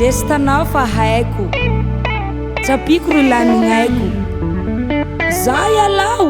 gestanao fa haiko tsapiko ry lamignaiko za ialao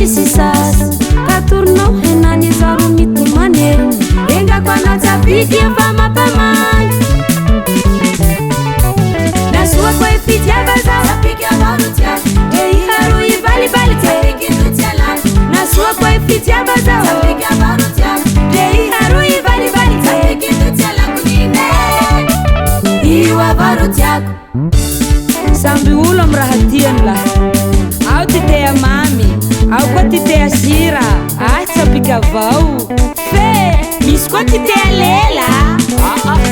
Sisas katurno henani zaru mitumane enga kwana tapiki fama pamai nasua kwa ifitia baza tapiki avarutia ei haru ibali bali tapiki nutiala nasua kwa ifitia baza tapiki avarutia ei haru ibali bali tapiki nutiala kunine iwa varutia sambi ulo mrahatian la au titea mami au kwa titea sira sapika vau fe mis kwa titea lela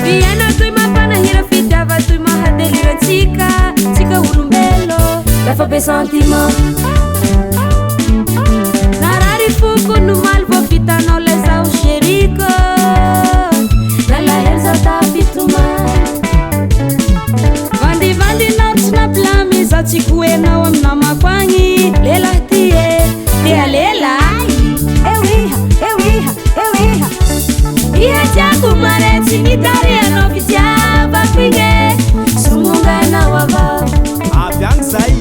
viana tui mapana hira fitava tui mahadelira tika hulumbelo dafa be sentiment narari fuku numalvo fitano leza ushiriko nala herza tapituma vandi natsna plami za tikuena wamna makwangi lela tie lela ia jaku mareti nitaria novitia bapinge sumunga na wava abyang sai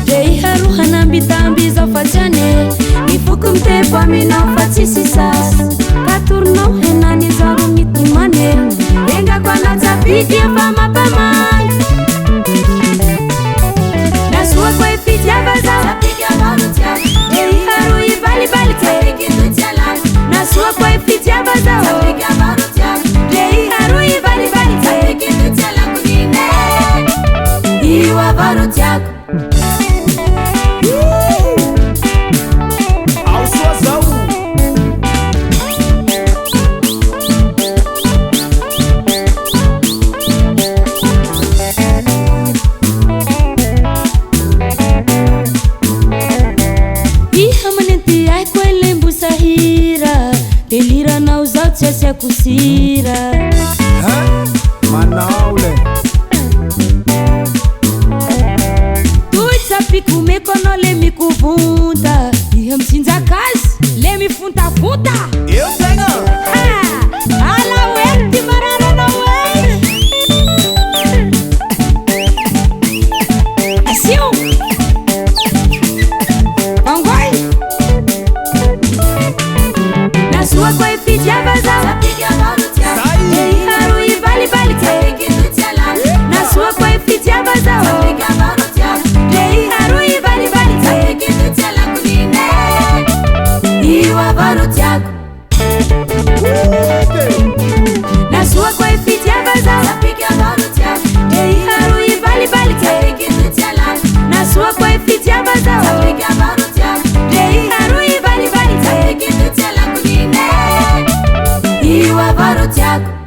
dei haru hanambi tambi za fachane ifukum te pamina fatisisas katurno henani zaru mitumane enga kwana tapiki fama pamai nasua kwa ifitia baza tapiki avarutia ei haru ibali bali tapiki nutiala nasua kwa ifitia baza tapiki avarutia ei haru ibali bali tapiki nutiala kunine iwa varutia delira na uzao tia kusira manaule tuitsapiku mekono lemi kuvunda iha mtsinza kazi lemi funtafunta eu tenho ala weti marara na we asiu vangoi nasua kwa ifitia baza tapiki avarutia ei haru ibali bali tapiki nutiala nasua kwa ifitia baza tapiki avarutia ei haru ibali bali tapiki nutiala kunine iwa varutia nasua kwa ifitia baza tapiki avarutia ei haru ibali bali tapiki nutiala nasua kwa ifitia baza tapiki avarutia ei haru ibali bali tapiki nutiala kunine iwa varutia